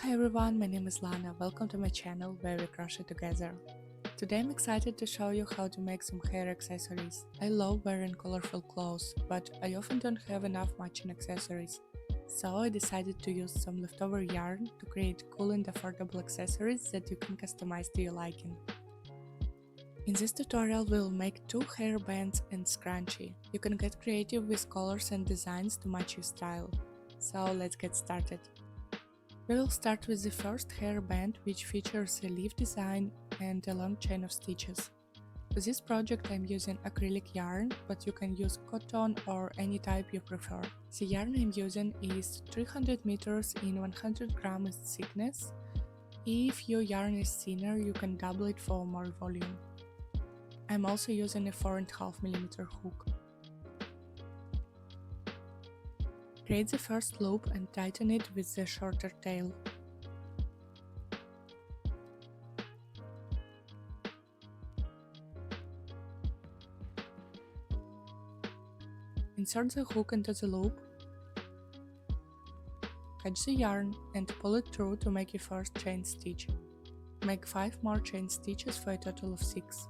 Hi everyone, my name is Lana. Welcome to my channel where we crochet together. Today I'm excited to show you how to make some hair accessories. I love wearing colorful clothes, but I often don't have enough matching accessories. So I decided to use some leftover yarn to create cool and affordable accessories that you can customize to your liking. In this tutorial we'll make 2 hair bands and scrunchie. You can get creative with colors and designs to match your style. So let's get started. We will start with the first hair band, which features a leaf design and a long chain of stitches. For this project I'm using acrylic yarn, but you can use cotton or any type you prefer. The yarn I'm using is 300 meters in 100 grams thickness. If your yarn is thinner, you can double it for more volume. I'm also using a 4.5 mm hook. Create the first loop and tighten it with the shorter tail. Insert the hook into the loop, catch the yarn and pull it through to make your first chain stitch. Make 5 more chain stitches for a total of 6.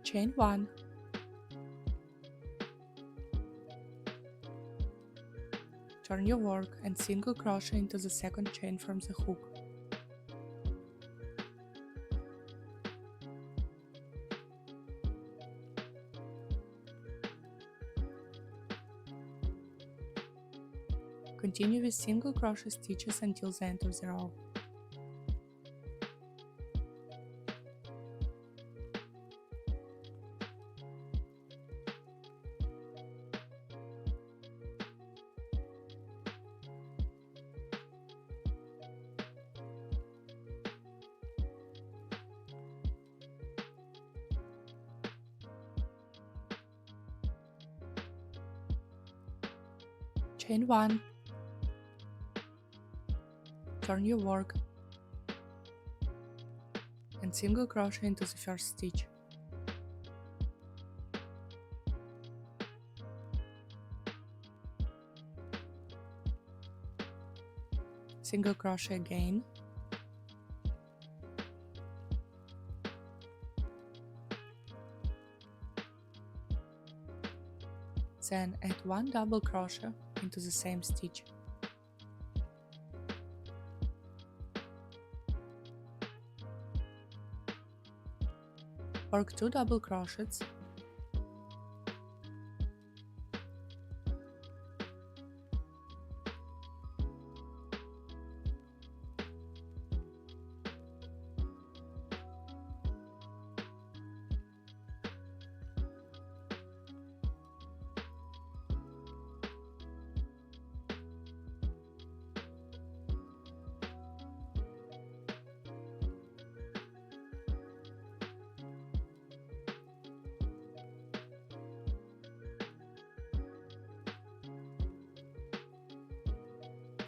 Chain 1, turn your work and single crochet into the second chain from the hook. Continue with single crochet stitches until the end of the row. Chain 1, turn your work and single crochet into the first stitch. Single crochet again, then add 1 double crochet into the same stitch. Work 2 double crochets,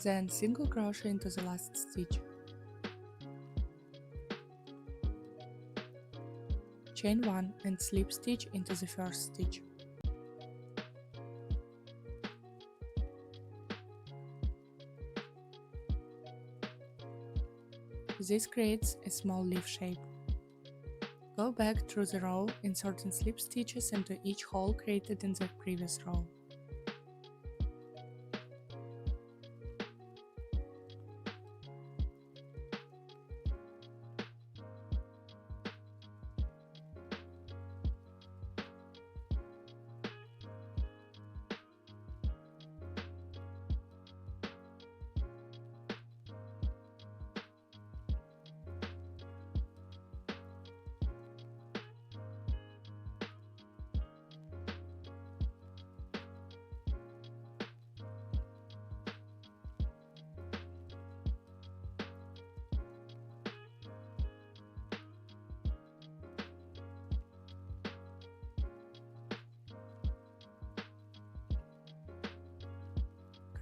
then single crochet into the last stitch. Chain 1 and slip stitch into the first stitch. This creates a small leaf shape. Go back through the row, inserting slip stitches into each hole created in the previous row.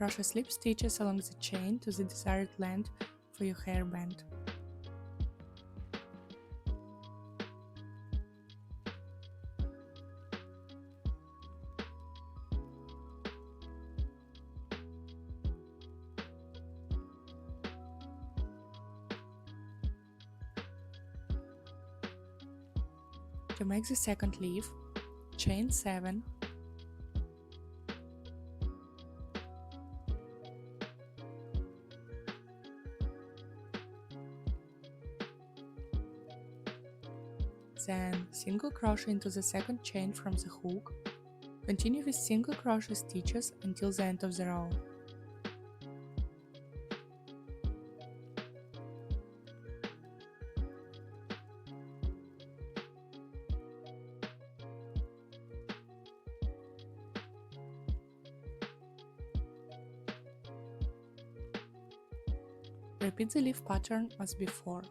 Crochet slip stitches along the chain to the desired length for your hairband. To make the second leaf, chain 7, then single crochet into the second chain from the hook. Continue with single crochet stitches until the end of the row. Repeat the leaf pattern as before.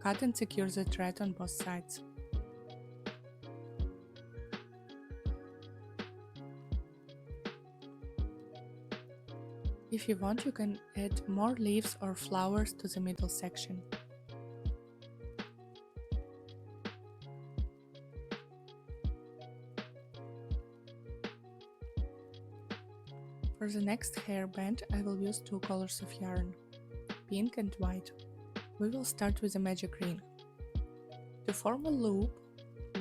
Cut and secure the thread on both sides. If you want, you can add more leaves or flowers to the middle section. For the next hairband, I will use two colors of yarn, pink and white. We will start with a magic ring. To form a loop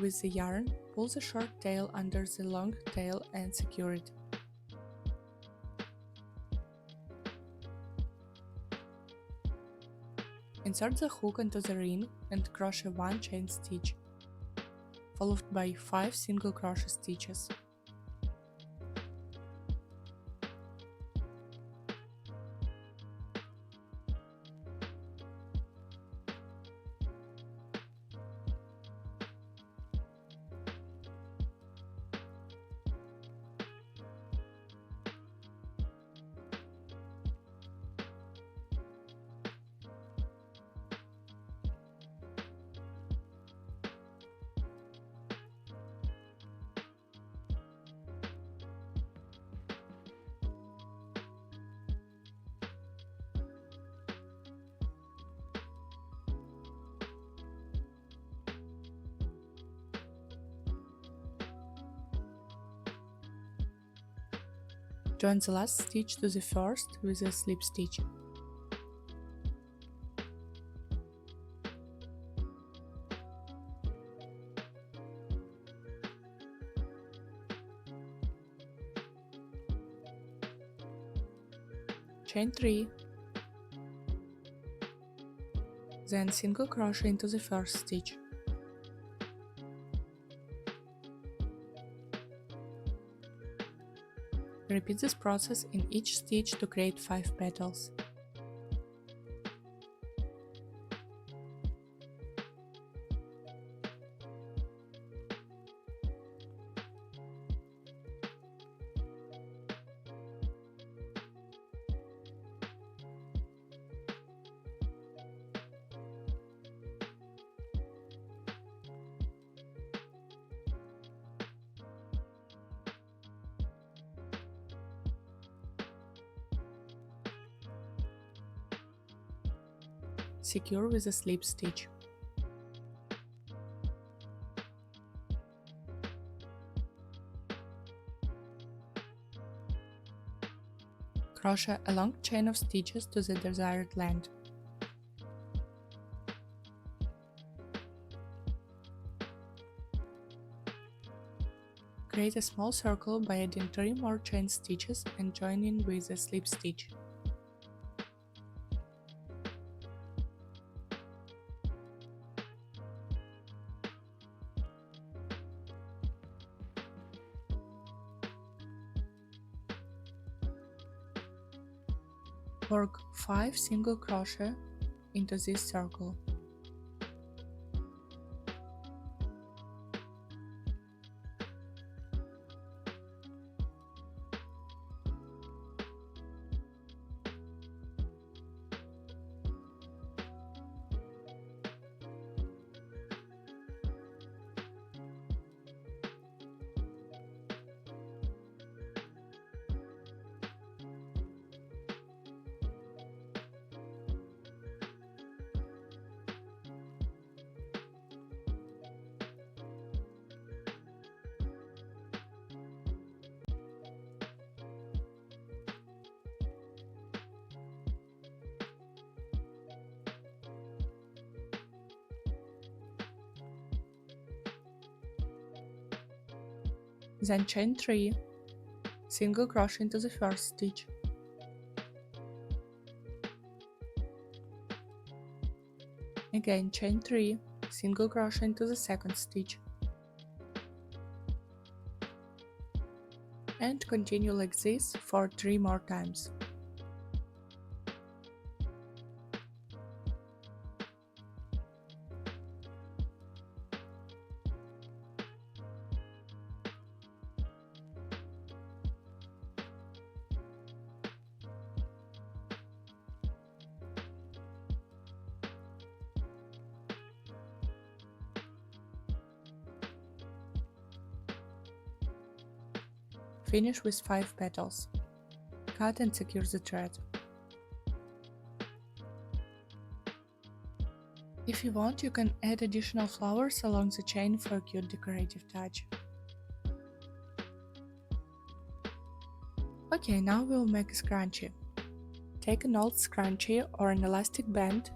with the yarn, pull the short tail under the long tail and secure it. Insert the hook into the ring and crochet 1 chain stitch, followed by 5 single crochet stitches. Join the last stitch to the first with a slip stitch. Chain 3, then single crochet into the first stitch. Repeat this process in each stitch to create 5 petals. Secure with a slip stitch. Crochet a long chain of stitches to the desired length. Create a small circle by adding 3 more chain stitches and joining with a slip stitch. Work 5 single crochet into this circle. Then chain 3, single crochet into the first stitch. Again chain 3, single crochet into the second stitch. And continue like this for 3 more times. Finish with 5 petals. Cut and secure the thread. If you want, you can add additional flowers along the chain for a cute decorative touch. Okay, now we'll make a scrunchie. Take an old scrunchie or an elastic band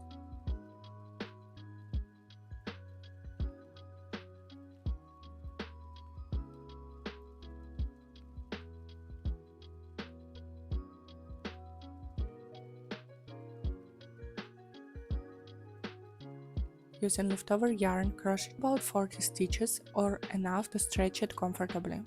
using leftover yarn, crochet about 40 stitches or enough to stretch it comfortably.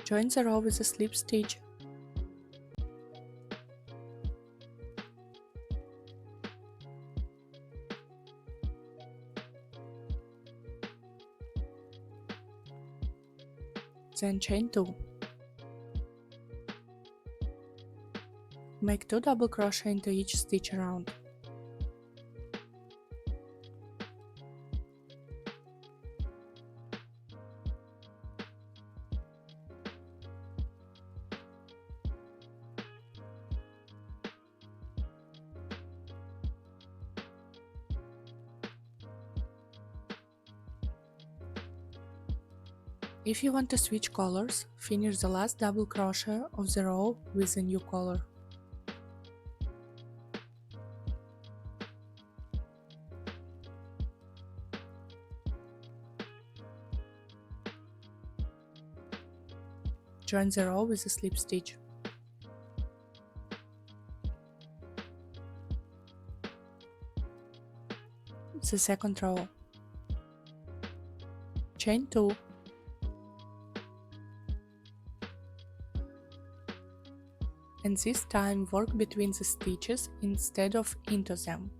Join the row with a slip stitch. Then chain 2. Make 2 double crochet into each stitch around. If you want to switch colors, finish the last double crochet of the row with a new color. Join the row with a slip stitch. The second row. Chain 2. And this time work between the stitches instead of into them.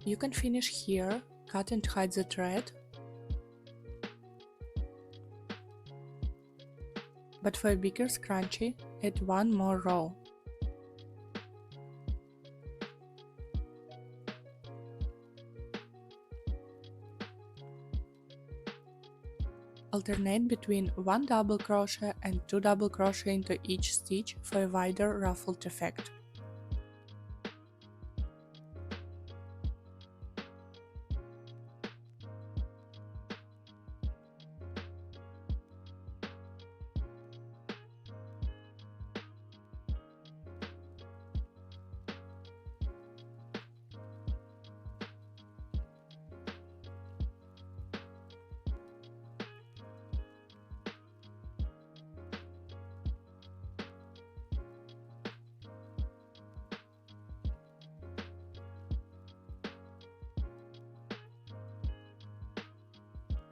You can finish here, cut and hide the thread, but for a bigger scrunchie, add one more row. Alternate between 1 double crochet and 2 double crochet into each stitch for a wider ruffled effect.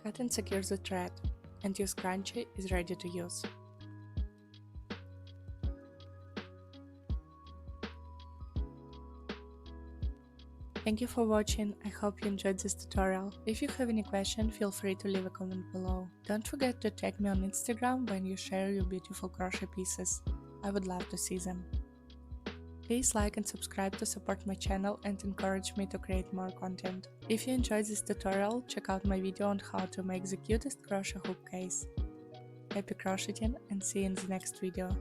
Cut and secure the thread, and your scrunchie is ready to use. Thank you for watching, I hope you enjoyed this tutorial. If you have any question, feel free to leave a comment below. Don't forget to tag me on Instagram when you share your beautiful crochet pieces. I would love to see them. Please like and subscribe to support my channel and encourage me to create more content. If you enjoyed this tutorial, check out my video on how to make the cutest crochet hook case. Happy crocheting and see you in the next video.